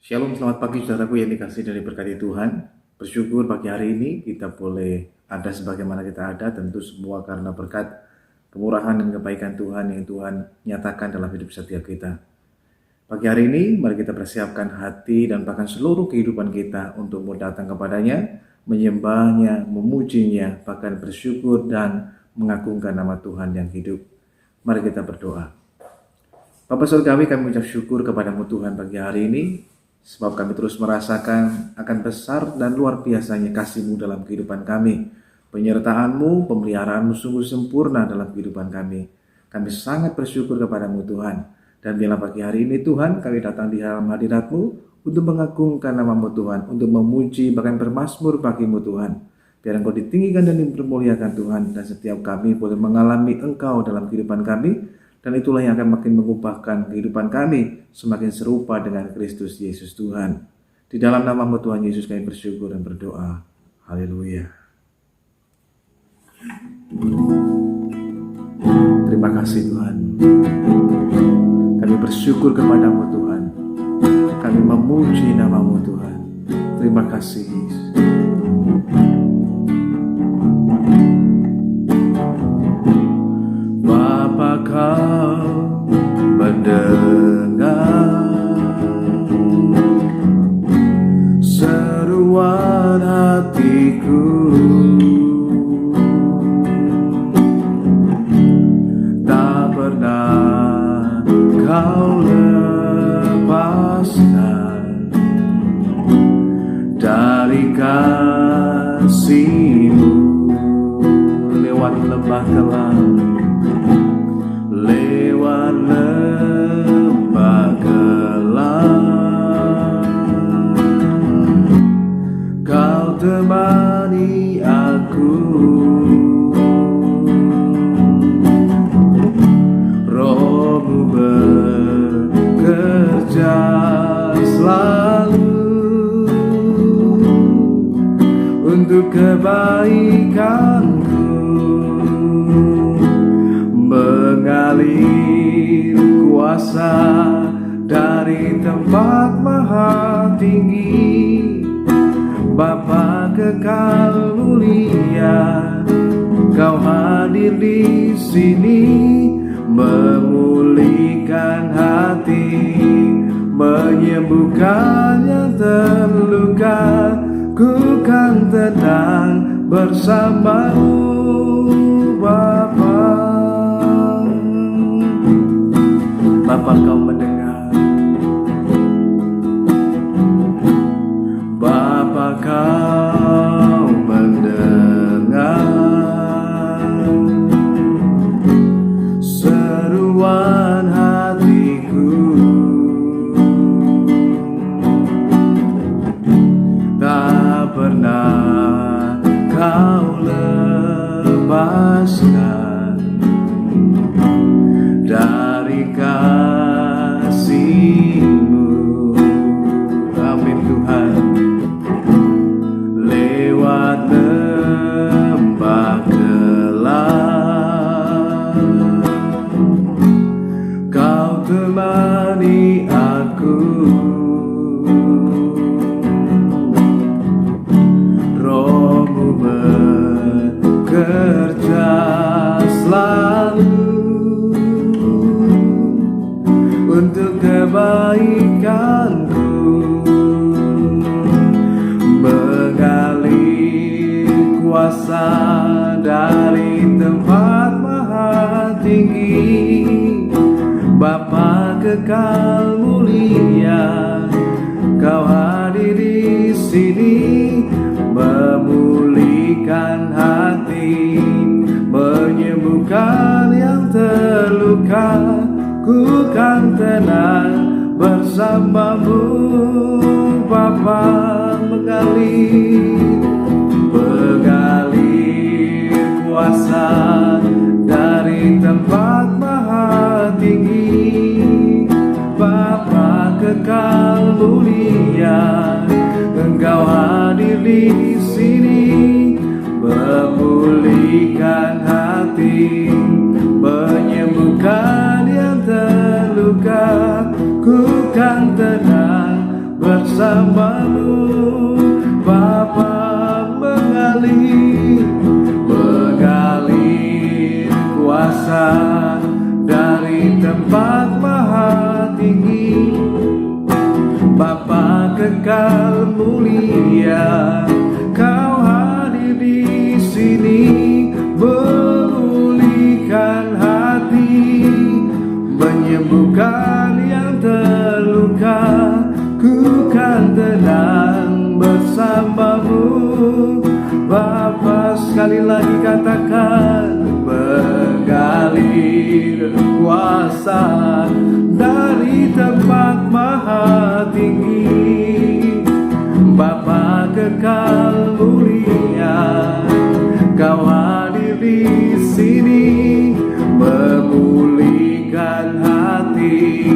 Shalom, selamat pagi saudaraku yang dikasihi dari berkati Tuhan. Bersyukur pagi hari ini kita boleh ada sebagaimana kita ada, tentu semua karena berkat kemurahan dan kebaikan Tuhan yang Tuhan nyatakan dalam hidup setiap kita. Pagi hari ini mari kita persiapkan hati dan bahkan seluruh kehidupan kita untuk mau datang kepadanya, menyembahnya, memujinya, bahkan bersyukur dan mengagungkan nama Tuhan yang hidup. Mari kita berdoa. Bapa Surgawi, kami mengucap syukur kepadamu Tuhan pagi hari ini, sebab kami terus merasakan akan besar dan luar biasanya kasih-Mu dalam kehidupan kami. Penyertaan-Mu, pemeliharaanmu sungguh sempurna dalam kehidupan kami. Kami sangat bersyukur kepadamu Tuhan. Dan biarlah pagi hari ini Tuhan, kami datang di dalam hadirat-Mu untuk mengagungkan nama-Mu Tuhan, untuk memuji bahkan bermazmur bagi-Mu Tuhan. Biar Engkau ditinggikan dan dipermuliakan Tuhan, dan setiap kami boleh mengalami Engkau dalam kehidupan kami. Dan itulah yang akan makin mengubahkan kehidupan kami semakin serupa dengan Kristus Yesus Tuhan. Di dalam nama-Mu Tuhan Yesus kami bersyukur dan berdoa. Haleluya. Terima kasih Tuhan. Kami bersyukur kepadamu Tuhan. Kami memuji nama-Mu Tuhan. Terima kasih Yesus. Kau mendengar seruan hatiku, tak pernah Kau lepaskan dari kasih-Mu. Lewat lembah kelam, lewat lembah gelap, Kau temani aku. Roh-Mu bekerja selalu untuk kebaikanku, mengalir kuasa dari tempat maha tinggi. Bapa kekal mulia, Kau hadir di sini, memulihkan hati, menyembuhkan yang terluka. Ku kan tenang bersama-Mu Bapa. Bapa, Kau mendengar. Bapa, Kau mendengar seruan hatiku, tak pernah Kau lepaskan dari kasih-Mu. Amin Tuhan. Lewat lembah gelap, Kau temani aku. Roh-Mu bekerja selalu untuk kebaikanku, mengalir kuasa dari tempat maha tinggi. Bapa kekal mulia, Kau hadir di sini, memulihkan hati, menyembuhkan yang terluka. Ku kan tenang bersama-Mu Bapa, mengalir kuasa dari tempat maha tinggi. Bapa kekal mulia, Engkau hadir di sini, memulihkan hati, menyembuhkan yang terluka. Ku kan tenang bersamamu. Bapa mengalir kuasa dari tempat maha tinggi. Bapa kekal mulia, Kau hadir di sini, memulihkan hati, menyembuhkan yang terluka. Ku kan tenang bersamamu. Bapa, sekali lagi katakan, mengalir kuasa dari tempat maha tinggi. Bapa kekal mulia, Kau hadir di sini, memulihkan hati,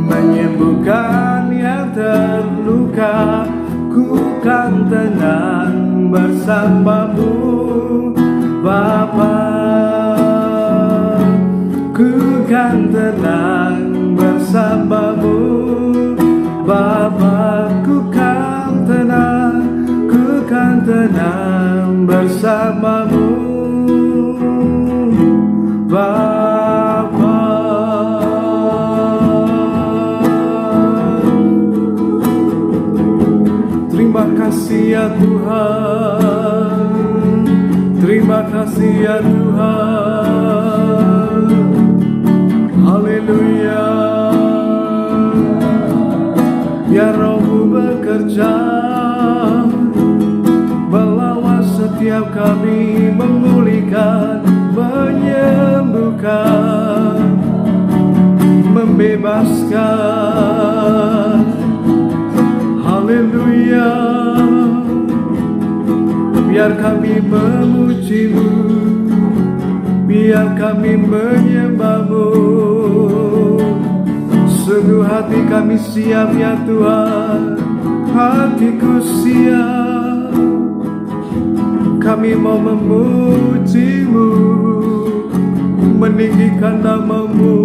menyembuhkan yang terluka. Ku kan tenang bersamamu. Bapa, ku kan tenang bersamamu. Bapa, ku kan tenang bersamamu. Bapa, terima kasih ya Tuhan, terima kasih ya Tuhan. Haleluya. Biar Roh-Mu bekerja, melawan setiap kami, memulihkan, menyembuhkan, membebaskan. Haleluya. Biar kami memuji-Mu, biar kami menyembah-Mu. Sungguh hati kami siap ya Tuhan, hatiku siap. Kami mau memuji-Mu, meninggikan nama-Mu,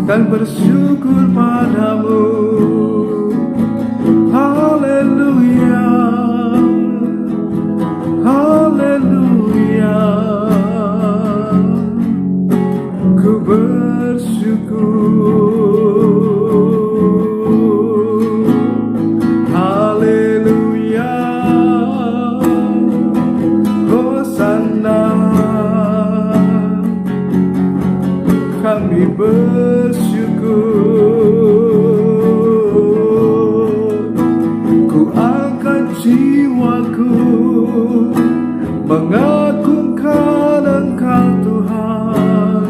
dan bersyukur padamu. Haleluya, haleluya. Ku bersyukur. Haleluya, Hosana. Kami bersyukur. Ku angkat jiwaku, mengagungkan Engkau Tuhan,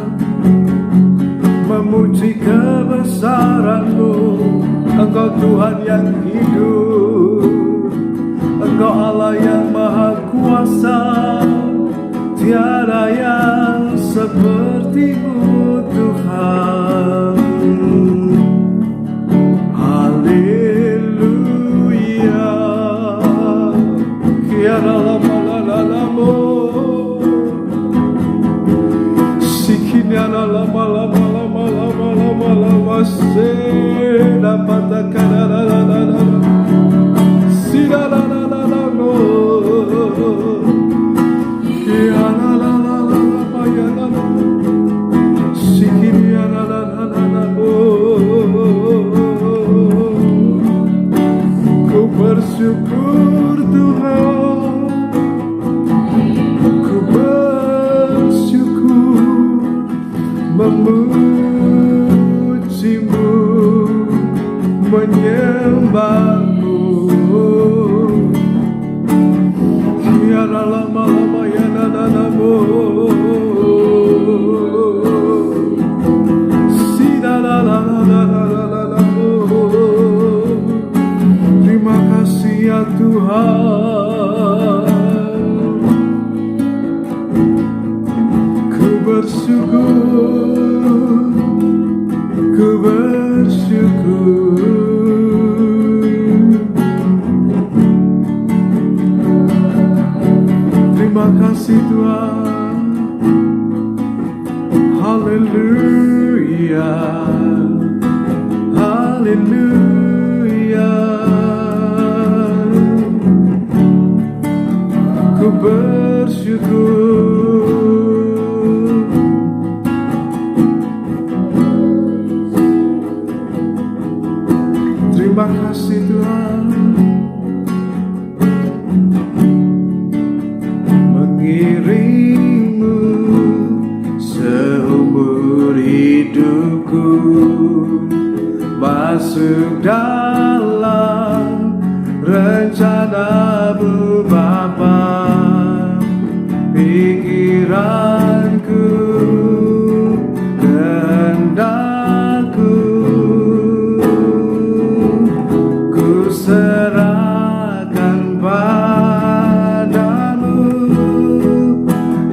memuji kebesaran-Mu. Engkau Tuhan yang hidup, Engkau Allah yang maha kuasa. Tiada yang seperti-Mu Tuhan. Haleluya. Tiada lama-lama, sikinya lama-lama, dapat ku bersyukur Tuhan, ku bersyukur, memuji-Mu, menyembah-Mu. Tiada lama-lama ya nanamu, terima kasih ya Tuhan. Ku bersyukur, ku bersyukur. Terima kasih Tuhan. Haleluya, haleluya. bersyukur. Terima kasih Tuhan, mengiringmu seumur hidupku, masuk dalam rencana-Mu Bapa. Pikiranku, kehendakku, ku serahkan padamu.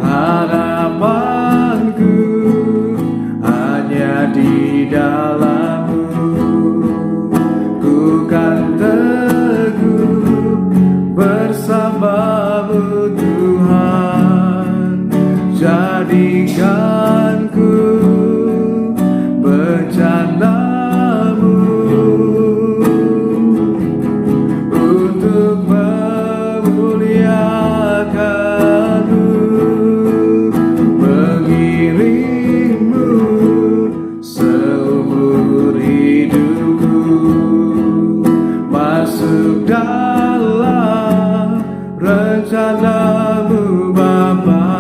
Harapanku hanya di dalam-Mu. Ku kan teguh bersama-Mu Tuhan. Jadikanku bencana-Mu untuk memuliakan-Mu, mengiringmu seumur hidupku, masuk dalam rencana-Mu Bapa.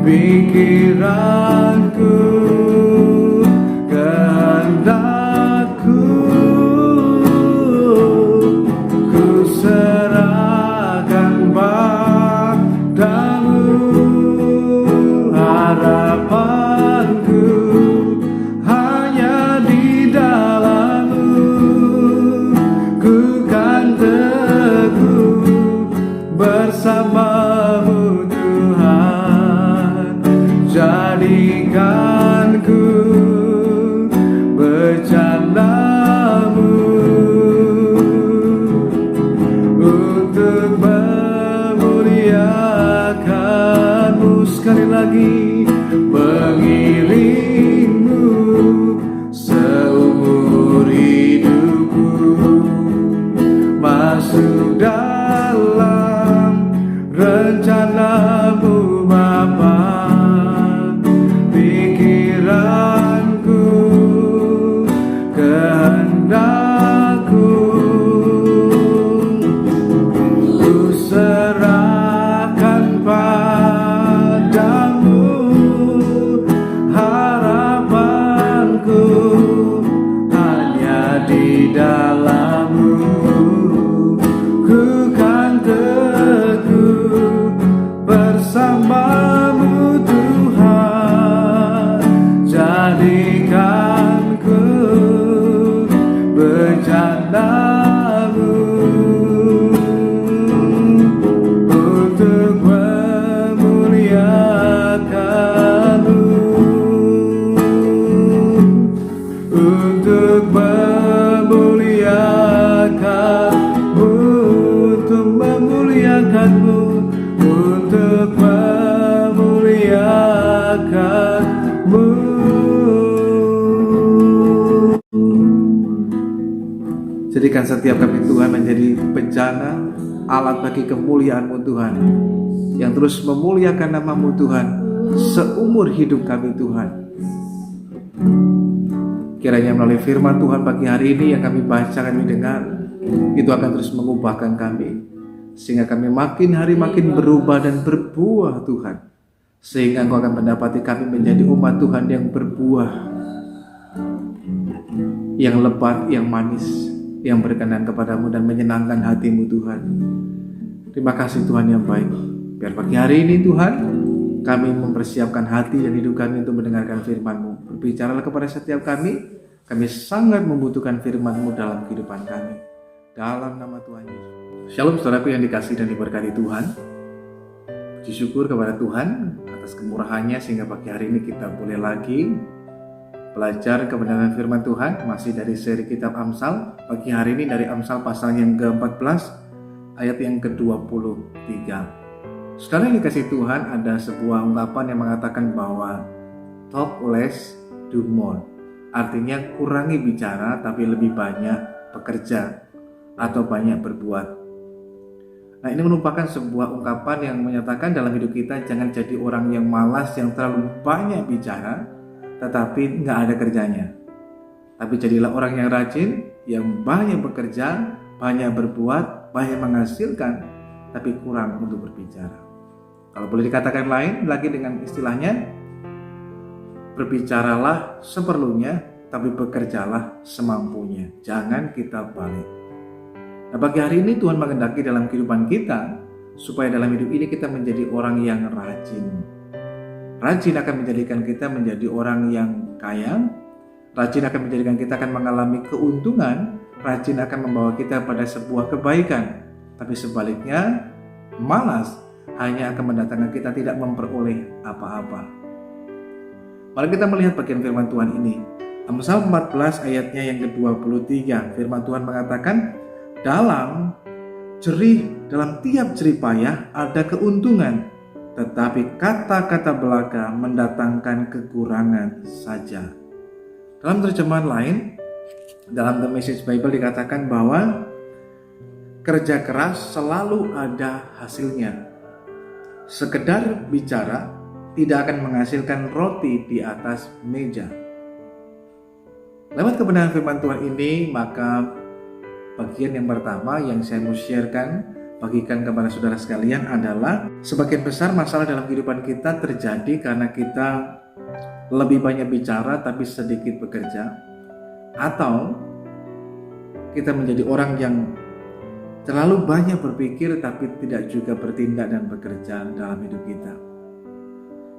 Pikiranku, kehendakku, ku serahkan padamu. Harapanku hanya di dalam-Mu. Ku kan teguh bersama-Mu Tuhan. Jadikanku bencana-Mu untuk memuliakan-Mu. Sekali lagi, mengiringmu seumur hidupku, masuk dalam rencana-Mu Bapa. Pikiranku, kehendakku, ku serahkan padamu. Harapanku hanya di dalam-Mu. Ku kan teguh bersama-Mu Tuhan. Jadikanku bencana-Mu untuk memuliakan-Mu, untuk memuliakan-Mu, untuk memuliakan-Mu, untuk memuliakan-Mu. Jadikan setiap kami Tuhan menjadi bencana, alat bagi kemuliaan-Mu Tuhan, yang terus memuliakan nama-Mu Tuhan seumur hidup kami Tuhan. Kiranya melalui firman Tuhan pagi hari ini yang kami baca, kami dengar, itu akan terus mengubahkan kami, sehingga kami makin hari makin berubah dan berbuah Tuhan, sehingga Engkau akan mendapati kami menjadi umat Tuhan yang berbuah, yang lebat, yang manis, yang berkenan kepadamu dan menyenangkan hatimu Tuhan. Terima kasih Tuhan yang baik. Biar pagi hari ini Tuhan, kami mempersiapkan hati dan hidup kami untuk mendengarkan firman-Mu. Berbicaralah kepada setiap kami sangat membutuhkan firman-Mu dalam kehidupan kami. Dalam nama Tuhan Yesus. Shalom saudaraku yang dikasihi dan diberkati Tuhan. Puji syukur kepada Tuhan atas kemurahannya sehingga pagi hari ini kita boleh lagi belajar kebenaran firman Tuhan, masih dari seri kitab Amsal. Pagi hari ini dari Amsal pasal yang ke-14 ayat yang ke-23. Saudara yang dikasihi Tuhan, ada sebuah ungkapan yang mengatakan bahwa talk less, do more. Artinya kurangi bicara tapi lebih banyak bekerja atau banyak berbuat. Nah, ini merupakan sebuah ungkapan yang menyatakan dalam hidup kita jangan jadi orang yang malas, yang terlalu banyak bicara, tetapi nggak ada kerjanya. Tapi jadilah orang yang rajin, yang banyak bekerja, banyak berbuat, banyak menghasilkan, tapi kurang untuk berbicara. Kalau boleh dikatakan lain lagi dengan istilahnya, berbicaralah seperlunya, tapi bekerjalah semampunya. Jangan kita balik. Nah, bagi hari ini Tuhan menghendaki dalam kehidupan kita supaya dalam hidup ini kita menjadi orang yang rajin. Rajin akan menjadikan kita menjadi orang yang kaya. Rajin akan menjadikan kita akan mengalami keuntungan. Rajin akan membawa kita pada sebuah kebaikan. Tapi sebaliknya, malas hanya akan mendatangkan kita tidak memperoleh apa-apa. Mari kita melihat bagian firman Tuhan ini. Amsal 14 ayatnya yang ke-23. Firman Tuhan mengatakan, dalam tiap jerih payah ada keuntungan, tetapi kata-kata belaka mendatangkan kekurangan saja. Dalam terjemahan lain, dalam The Message Bible dikatakan bahwa kerja keras selalu ada hasilnya. Sekedar bicara tidak akan menghasilkan roti di atas meja. Lewat kebenaran firman Tuhan ini, maka bagian yang pertama yang saya mau sharekan, bagikan kepada saudara sekalian adalah sebagian besar masalah dalam kehidupan kita terjadi karena kita lebih banyak bicara tapi sedikit bekerja, atau kita menjadi orang yang terlalu banyak berpikir tapi tidak juga bertindak dan bekerja dalam hidup kita.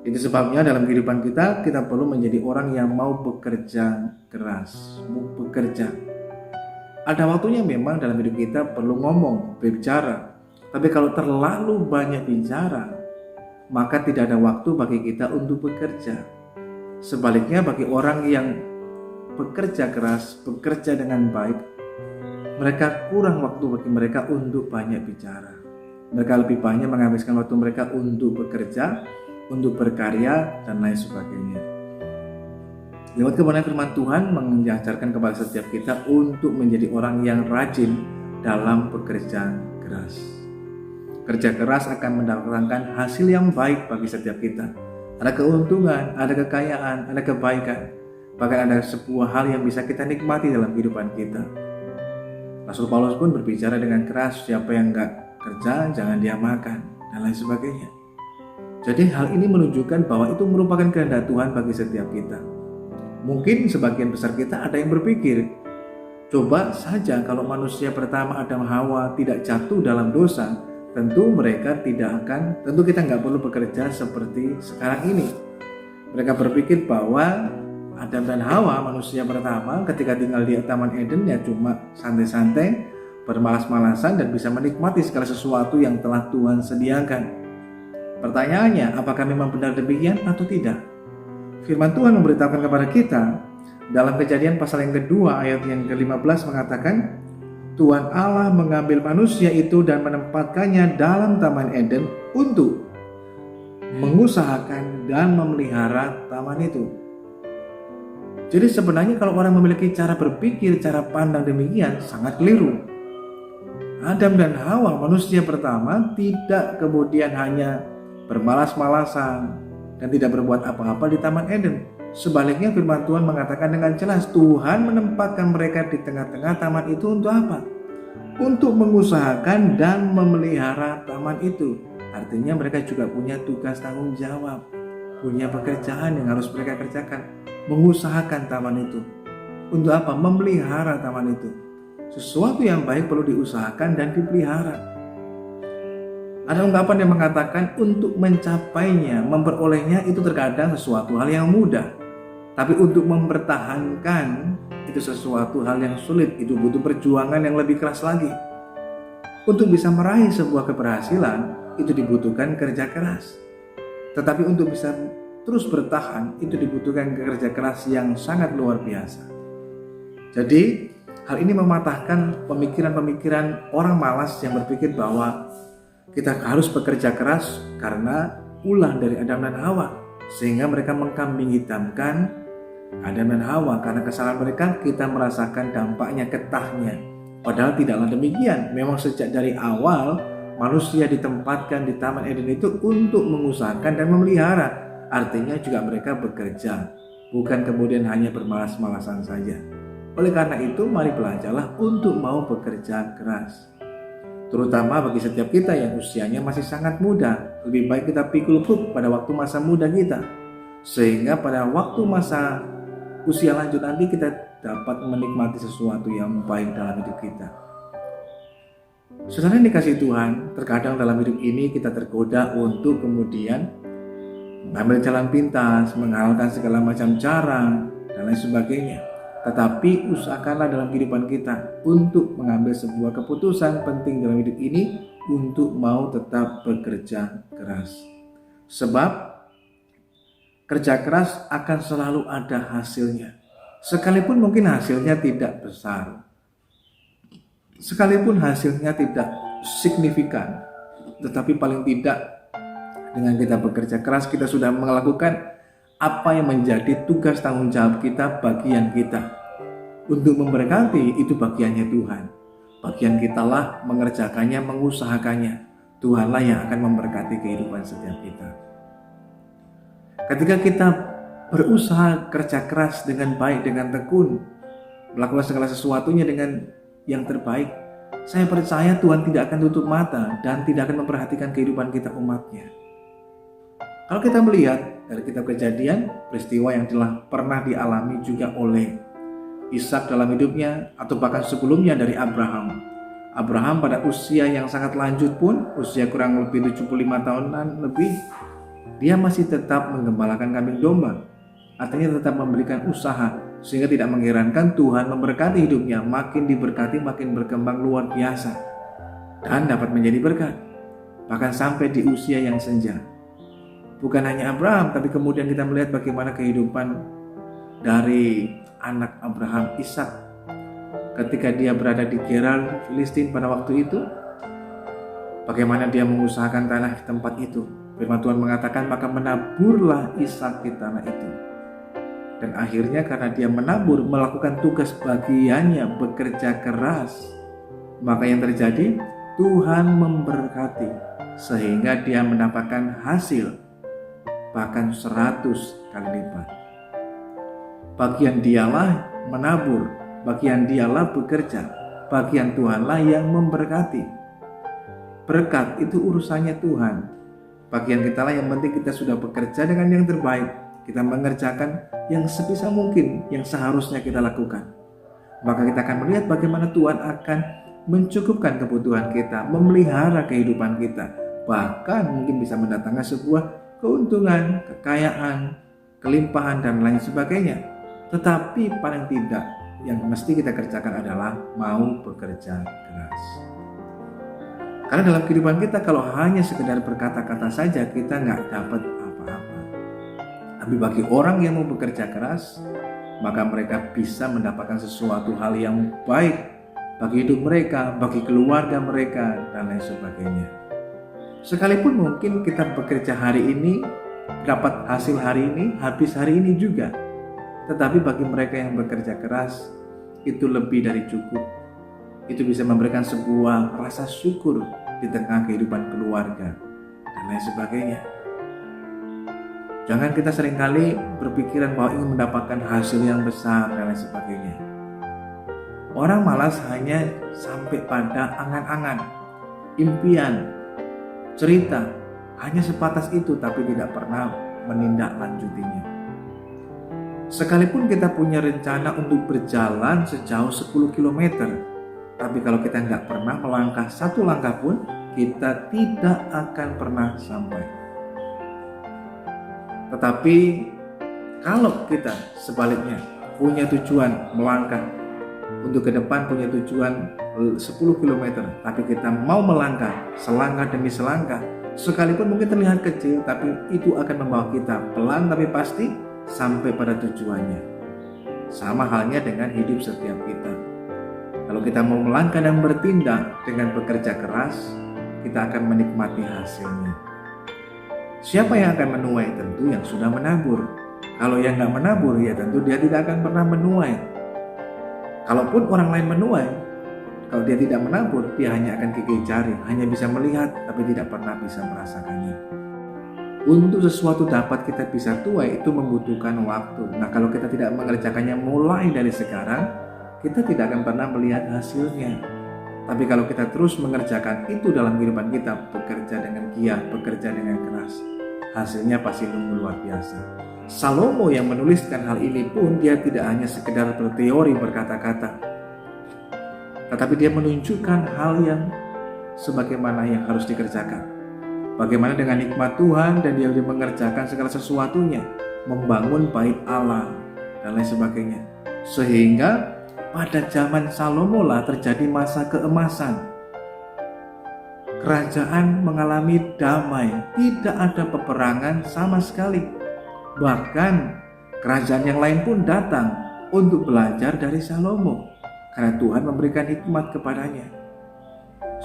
Itu sebabnya dalam kehidupan kita perlu menjadi orang yang mau bekerja keras, mau bekerja. Ada waktunya memang dalam hidup kita perlu ngomong, berbicara. Tapi kalau terlalu banyak bicara, maka tidak ada waktu bagi kita untuk bekerja. Sebaliknya bagi orang yang bekerja keras, bekerja dengan baik, mereka kurang waktu bagi mereka untuk banyak bicara. Mereka lebih banyak menghabiskan waktu mereka untuk bekerja, untuk berkarya, dan lain sebagainya. Lewat kebenaran firman Tuhan mengajarkan kepada setiap kita untuk menjadi orang yang rajin dalam bekerja keras. Kerja keras akan mendatangkan hasil yang baik bagi setiap kita. Ada keuntungan, ada kekayaan, ada kebaikan. Bahkan ada sebuah hal yang bisa kita nikmati dalam kehidupan kita. Rasul Paulus pun berbicara dengan keras, siapa yang enggak kerja jangan dia makan, dan lain sebagainya. Jadi hal ini menunjukkan bahwa itu merupakan kehendak Tuhan bagi setiap kita. Mungkin sebagian besar kita ada yang berpikir, coba saja kalau manusia pertama Adam Hawa tidak jatuh dalam dosa, tentu kita nggak perlu bekerja seperti sekarang ini. Mereka berpikir bahwa Adam dan Hawa, manusia pertama, ketika tinggal di Taman Eden ya cuma santai-santai, bermalas-malasan dan bisa menikmati segala sesuatu yang telah Tuhan sediakan. Pertanyaannya, apakah memang benar demikian atau tidak? Firman Tuhan memberitahukan kepada kita dalam Kejadian pasal yang kedua ayat yang ke-15 mengatakan, Tuhan Allah mengambil manusia itu dan menempatkannya dalam Taman Eden untuk mengusahakan dan memelihara taman itu. Jadi sebenarnya kalau orang memiliki cara berpikir, cara pandang demikian sangat keliru. Adam dan Hawa, manusia pertama, tidak kemudian hanya bermalas-malasan dan tidak berbuat apa-apa di Taman Eden. Sebaliknya firman Tuhan mengatakan dengan jelas, Tuhan menempatkan mereka di tengah-tengah taman itu untuk apa? Untuk mengusahakan dan memelihara taman itu. Artinya mereka juga punya tugas tanggung jawab, punya pekerjaan yang harus mereka kerjakan, mengusahakan taman itu. Untuk apa? Memelihara taman itu. Sesuatu yang baik perlu diusahakan dan dipelihara. Ada ungkapan yang mengatakan untuk mencapainya, memperolehnya itu terkadang sesuatu hal yang mudah. Tapi untuk mempertahankan itu sesuatu hal yang sulit, itu butuh perjuangan yang lebih keras lagi. Untuk bisa meraih sebuah keberhasilan, itu dibutuhkan kerja keras. Tetapi untuk bisa terus bertahan, itu dibutuhkan kerja keras yang sangat luar biasa. Jadi, hal ini mematahkan pemikiran-pemikiran orang malas yang berpikir bahwa kita harus bekerja keras karena ulah dari Adam dan Hawa, sehingga mereka mengkambing hitamkan Adam dan Hawa. Karena kesalahan mereka kita merasakan dampaknya, getahnya. Padahal tidaklah demikian. Memang sejak dari awal manusia ditempatkan di Taman Eden itu untuk mengusahakan dan memelihara. Artinya juga mereka bekerja, bukan kemudian hanya bermalas-malasan saja. Oleh karena itu, mari belajarlah untuk mau bekerja keras. Terutama bagi setiap kita yang usianya masih sangat muda, lebih baik kita pikul hook pada waktu masa muda kita, sehingga pada waktu masa usia lanjut nanti kita dapat menikmati sesuatu yang baik dalam hidup kita. Saudara yang dikasihi Tuhan, terkadang dalam hidup ini kita tergoda untuk kemudian mengambil jalan pintas, menghalalkan segala macam cara, dan lain sebagainya. Tetapi usahakanlah dalam kehidupan kita untuk mengambil sebuah keputusan penting dalam hidup ini untuk mau tetap bekerja keras. Sebab kerja keras akan selalu ada hasilnya. Sekalipun mungkin hasilnya tidak besar, sekalipun hasilnya tidak signifikan, tetapi paling tidak dengan kita bekerja keras kita sudah melakukan apa yang menjadi tugas tanggung jawab kita, bagian kita. Untuk memberkati itu bagiannya Tuhan. Bagian kitalah mengerjakannya, mengusahakannya. Tuhanlah yang akan memberkati kehidupan setiap kita. Ketika kita berusaha kerja keras dengan baik, dengan tekun, melakukan segala sesuatunya dengan yang terbaik, saya percaya Tuhan tidak akan tutup mata dan tidak akan memperhatikan kehidupan kita umatnya. Kalau kita melihat dari kitab Kejadian, peristiwa yang telah pernah dialami juga oleh Ishak dalam hidupnya, atau bahkan sebelumnya dari Abraham. Abraham pada usia yang sangat lanjut pun, usia kurang lebih 75 tahunan lebih, dia masih tetap menggembalakan kambing domba. Artinya tetap memberikan usaha, sehingga tidak mengherankan Tuhan memberkati hidupnya, makin diberkati makin berkembang luar biasa dan dapat menjadi berkat bahkan sampai di usia yang senja. Bukan hanya Abraham, tapi kemudian kita melihat bagaimana kehidupan dari anak Abraham, Ishak, ketika dia berada di Gerar, Filistin pada waktu itu, bagaimana dia mengusahakan tanah di tempat itu. Firman Tuhan mengatakan, maka menaburlah Ishak di tanah itu. Dan akhirnya karena dia menabur, melakukan tugas bagiannya, bekerja keras, maka yang terjadi, Tuhan memberkati sehingga dia mendapatkan hasil bahkan 100 kali lipat. Bagian dialah menabur, bagian dialah bekerja, bagian Tuhanlah yang memberkati. Berkat itu urusannya Tuhan. Bagian kitalah yang penting kita sudah bekerja dengan yang terbaik. Kita mengerjakan yang sebisa mungkin, yang seharusnya kita lakukan. Maka kita akan melihat bagaimana Tuhan akan mencukupkan kebutuhan kita, memelihara kehidupan kita. Bahkan mungkin bisa mendatangkan sebuah keuntungan, kekayaan, kelimpahan, dan lain sebagainya. Tetapi paling tidak yang mesti kita kerjakan adalah mau bekerja keras. Karena dalam kehidupan kita kalau hanya sekedar berkata-kata saja kita nggak dapat apa-apa. Tapi bagi orang yang mau bekerja keras, maka mereka bisa mendapatkan sesuatu hal yang baik bagi hidup mereka, bagi keluarga mereka, dan lain sebagainya. Sekalipun mungkin kita bekerja hari ini, dapat hasil hari ini, habis hari ini juga. Tetapi bagi mereka yang bekerja keras, itu lebih dari cukup. Itu bisa memberikan sebuah rasa syukur di tengah kehidupan keluarga, dan lain sebagainya. Jangan kita seringkali berpikiran bahwa ingin mendapatkan hasil yang besar dan lain sebagainya. Orang malas hanya sampai pada angan-angan, impian, cerita, hanya sebatas itu tapi tidak pernah menindaklanjutinya. Sekalipun kita punya rencana untuk berjalan sejauh 10 km, tapi kalau kita nggak pernah melangkah satu langkah pun, kita tidak akan pernah sampai. Tetapi kalau kita sebaliknya punya tujuan melangkah untuk ke depan, punya tujuan 10 km, tapi kita mau melangkah selangkah demi selangkah, sekalipun mungkin terlihat kecil, tapi itu akan membawa kita pelan tapi pasti sampai pada tujuannya. Sama halnya dengan hidup setiap kita. Kalau kita mau melangkah dan bertindak dengan bekerja keras, kita akan menikmati hasilnya. Siapa yang akan menuai? Tentu yang sudah menabur. Kalau yang nggak menabur, ya tentu dia tidak akan pernah menuai. Kalaupun orang lain menuai, Kalau dia tidak menabur, dia hanya akan gigit jari, hanya bisa melihat tapi tidak pernah bisa merasakannya. Untuk sesuatu dapat kita bisa tuai itu membutuhkan waktu. Nah, kalau kita tidak mengerjakannya mulai dari sekarang, kita tidak akan pernah melihat hasilnya. Tapi kalau kita terus mengerjakan itu dalam kehidupan kita, bekerja dengan giat, bekerja dengan keras, hasilnya pasti luar biasa. Salomo yang menuliskan hal ini pun dia tidak hanya sekedar berteori berkata-kata, tetapi dia menunjukkan hal yang sebagaimana yang harus dikerjakan. Bagaimana dengan nikmat Tuhan dan dia mengerjakan segala sesuatunya, membangun bait Allah dan lain sebagainya. Sehingga pada zaman Salomo lah terjadi masa keemasan. Kerajaan mengalami damai, tidak ada peperangan sama sekali. Bahkan kerajaan yang lain pun datang untuk belajar dari Salomo karena Tuhan memberikan hikmat kepadanya.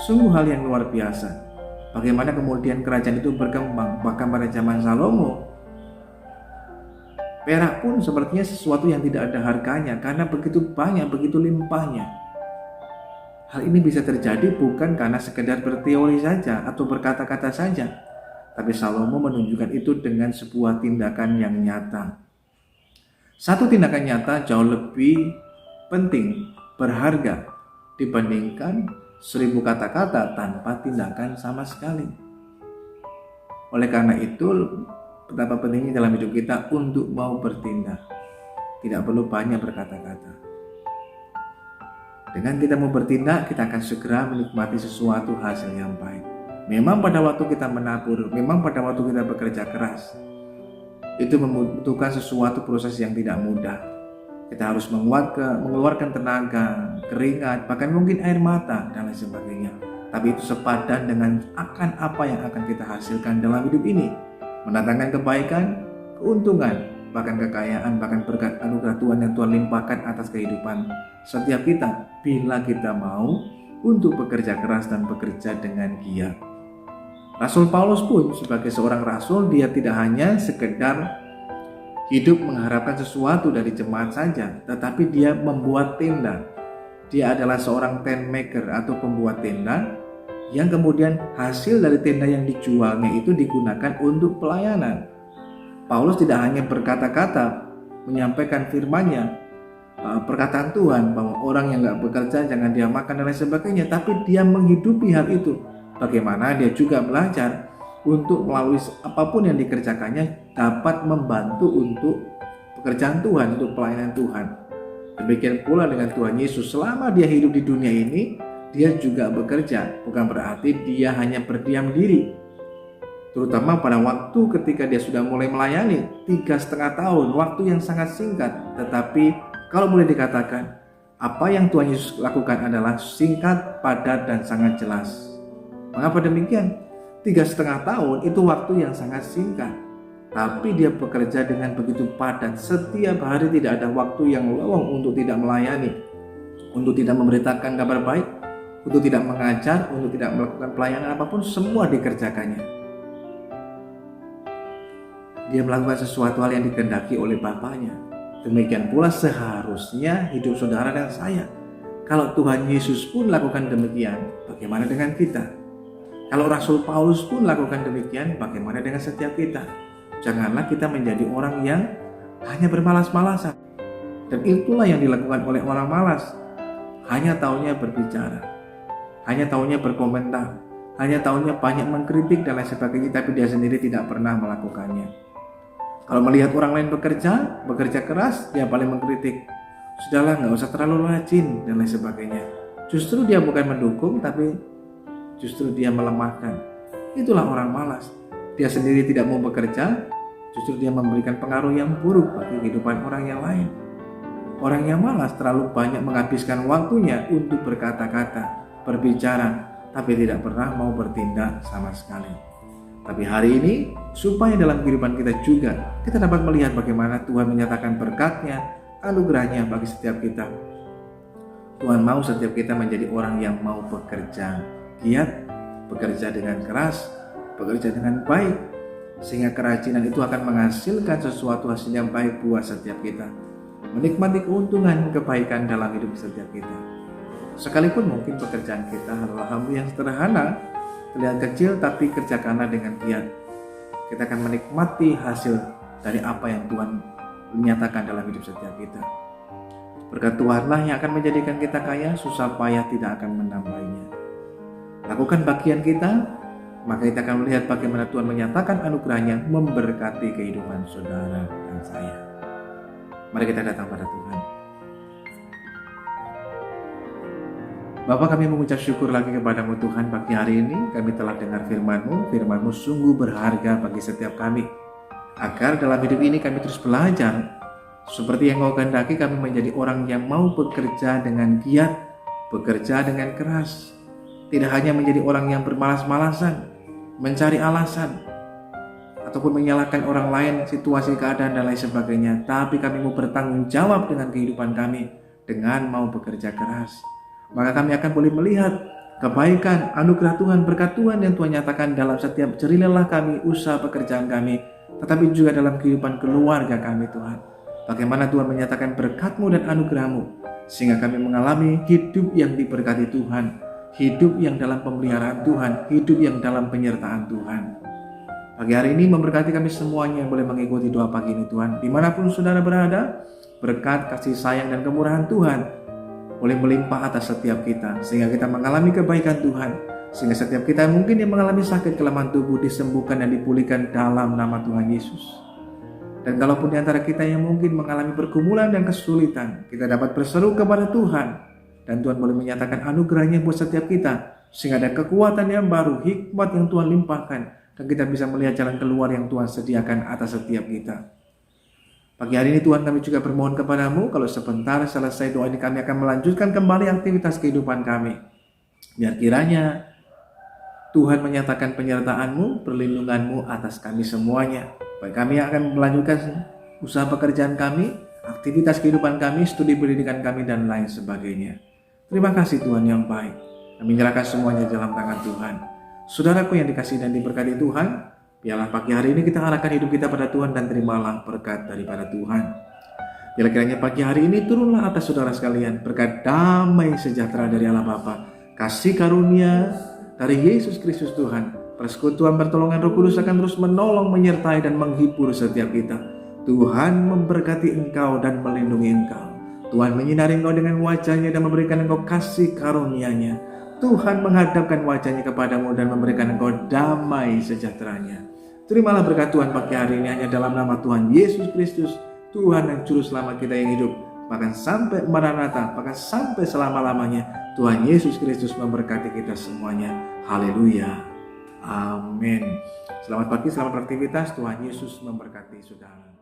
Sungguh hal yang luar biasa. Bagaimana kemudian kerajaan itu berkembang. Bahkan pada zaman Salomo, perak pun sepertinya sesuatu yang tidak ada harganya karena begitu banyak, begitu limpahnya. Hal ini bisa terjadi bukan karena sekedar berteori saja atau berkata-kata saja, tapi Salomo menunjukkan itu dengan sebuah tindakan yang nyata. Satu tindakan nyata jauh lebih penting, berharga dibandingkan 1000 kata-kata tanpa tindakan sama sekali. Oleh karena itu, betapa pentingnya dalam hidup kita untuk mau bertindak. Tidak perlu banyak berkata-kata. Dengan kita mau bertindak, kita akan segera menikmati sesuatu hasil yang baik. Memang pada waktu kita menabur, memang pada waktu kita bekerja keras, itu membutuhkan sesuatu proses yang tidak mudah. Kita harus mengeluarkan tenaga, keringat, bahkan mungkin air mata dan lain sebagainya. Tapi itu sepadan dengan akan apa yang akan kita hasilkan dalam hidup ini. Mendatangkan kebaikan, keuntungan, bahkan kekayaan, bahkan berkat anugerah Tuhan yang Tuhan limpahkan atas kehidupan setiap kita bila kita mau untuk bekerja keras dan bekerja dengan giat. Rasul Paulus pun sebagai seorang rasul, dia tidak hanya sekedar hidup mengharapkan sesuatu dari jemaat saja, tetapi dia membuat tenda. Dia adalah seorang tent maker atau pembuat tenda yang kemudian hasil dari tenda yang dijualnya itu digunakan untuk pelayanan. Paulus tidak hanya berkata-kata menyampaikan firman-Nya, perkataan Tuhan bahwa orang yang gak bekerja jangan dia makan dan lain sebagainya, tapi dia menghidupi hal itu. Bagaimana dia juga belajar untuk melalui apapun yang dikerjakannya dapat membantu untuk pekerjaan Tuhan, untuk pelayanan Tuhan. Demikian pula dengan Tuhan Yesus, selama dia hidup di dunia ini, dia juga bekerja, bukan berarti dia hanya berdiam diri. Terutama pada waktu ketika dia sudah mulai melayani 3,5 tahun, waktu yang sangat singkat. Tetapi kalau boleh dikatakan, apa yang Tuhan Yesus lakukan adalah singkat, padat, dan sangat jelas. Mengapa demikian? 3,5 tahun itu waktu yang sangat singkat, tapi dia bekerja dengan begitu padat. Setiap hari tidak ada waktu yang lowong untuk tidak melayani, untuk tidak memberitakan kabar baik, untuk tidak mengajar, untuk tidak melakukan pelayanan apapun, semua dikerjakannya. Dia melakukan sesuatu hal yang dikehendaki oleh Bapaknya. Demikian pula seharusnya hidup saudara dan saya. Kalau Tuhan Yesus pun lakukan demikian, bagaimana dengan kita? Kalau Rasul Paulus pun lakukan demikian, bagaimana dengan setiap kita? Janganlah kita menjadi orang yang hanya bermalas-malasan. Dan itulah yang dilakukan oleh orang malas. Hanya taunya berbicara, hanya taunya berkomentar, hanya taunya banyak mengkritik dan lain sebagainya, tapi dia sendiri tidak pernah melakukannya. Kalau melihat orang lain bekerja keras, dia paling mengkritik. Sudahlah, nggak usah terlalu rajin dan lain sebagainya. Justru dia bukan mendukung, tapi justru dia melemahkan. Itulah orang malas. Dia sendiri tidak mau bekerja, justru dia memberikan pengaruh yang buruk bagi kehidupan orang yang lain. Orang yang malas terlalu banyak menghabiskan waktunya untuk berkata-kata, berbicara, tapi tidak pernah mau bertindak sama sekali. Tapi hari ini, supaya dalam kehidupan kita juga, kita dapat melihat bagaimana Tuhan menyatakan berkat-Nya, anugerah-Nya bagi setiap kita. Tuhan mau setiap kita menjadi orang yang mau bekerja giat, bekerja dengan keras, bekerja dengan baik, sehingga kerajinan itu akan menghasilkan sesuatu hasil yang baik buat setiap kita, menikmati keuntungan kebaikan dalam hidup setiap kita. Sekalipun mungkin pekerjaan kita adalah hal yang sederhana, terlihat kecil tapi kerjakanlah dengan giat. Kita akan menikmati hasil dari apa yang Tuhan menyatakan dalam hidup setiap kita. Berkat Tuhanlah yang akan menjadikan kita kaya, susah payah tidak akan menambahnya. Lakukan bagian kita, maka kita akan melihat bagaimana Tuhan menyatakan anugerahnya memberkati kehidupan saudara dan saya. Mari kita datang pada Tuhan. Bapa, kami mengucap syukur lagi kepadamu Tuhan, pagi hari ini kami telah dengar firman-Mu. Firman-Mu sungguh berharga bagi setiap kami, agar dalam hidup ini kami terus belajar seperti yang Kau kehendaki, kami menjadi orang yang mau bekerja dengan giat, bekerja dengan keras, tidak hanya menjadi orang yang bermalas-malasan, mencari alasan ataupun menyalahkan orang lain, situasi, keadaan dan lain sebagainya, tapi kami mau bertanggung jawab dengan kehidupan kami dengan mau bekerja keras. Maka kami akan boleh melihat kebaikan, anugerah Tuhan, berkat Tuhan yang Tuhan nyatakan dalam setiap jerih lelah kami, usaha pekerjaan kami, tetapi juga dalam kehidupan keluarga kami Tuhan. Bagaimana Tuhan menyatakan berkat-Mu dan anugerah-Mu, sehingga kami mengalami hidup yang diberkati Tuhan, hidup yang dalam pemeliharaan Tuhan, hidup yang dalam penyertaan Tuhan. Pagi hari ini memberkati kami semuanya yang boleh mengikuti doa pagi ini Tuhan. Dimanapun saudara berada, berkat, kasih sayang dan kemurahan Tuhan boleh melimpah atas setiap kita, sehingga kita mengalami kebaikan Tuhan, sehingga setiap kita mungkin yang mengalami sakit kelemahan tubuh disembuhkan dan dipulihkan dalam nama Tuhan Yesus. Dan kalaupun di antara kita yang mungkin mengalami pergumulan dan kesulitan, kita dapat berseru kepada Tuhan, dan Tuhan boleh menyatakan anugerahnya buat setiap kita, sehingga ada kekuatan yang baru, hikmat yang Tuhan limpahkan, dan kita bisa melihat jalan keluar yang Tuhan sediakan atas setiap kita. Pagi hari ini Tuhan, kami juga bermohon kepadamu, kalau sebentar selesai doa ini kami akan melanjutkan kembali aktivitas kehidupan kami. Biar kiranya Tuhan menyatakan penyertaan-Mu, perlindungan-Mu atas kami semuanya. Baik kami akan melanjutkan usaha pekerjaan kami, aktivitas kehidupan kami, studi pendidikan kami, dan lain sebagainya. Terima kasih Tuhan yang baik. Kami menyerahkan semuanya dalam tangan Tuhan. Saudaraku yang dikasihi dan diberkati Tuhan, biarlah pagi hari ini kita arahkan hidup kita pada Tuhan dan terimalah berkat daripada Tuhan. Biarlah kiranya pagi hari ini turunlah atas saudara sekalian berkat damai sejahtera dari Allah Bapa, kasih karunia dari Yesus Kristus Tuhan, persekutuan pertolongan Roh Kudus akan terus menolong, menyertai dan menghibur setiap kita. Tuhan memberkati engkau dan melindungi engkau. Tuhan menyinari engkau dengan wajahnya dan memberikan engkau kasih karunia-Nya. Tuhan menghadapkan wajahnya kepadamu dan memberikan engkau damai sejahteranya. Terimalah berkat Tuhan pagi hari ini hanya dalam nama Tuhan Yesus Kristus, Tuhan dan Juru Selamat kita yang hidup, bahkan sampai Maranatha, bahkan sampai selama-lamanya. Tuhan Yesus Kristus memberkati kita semuanya. Haleluya. Amin. Selamat pagi, selamat beraktivitas. Tuhan Yesus memberkati saudara.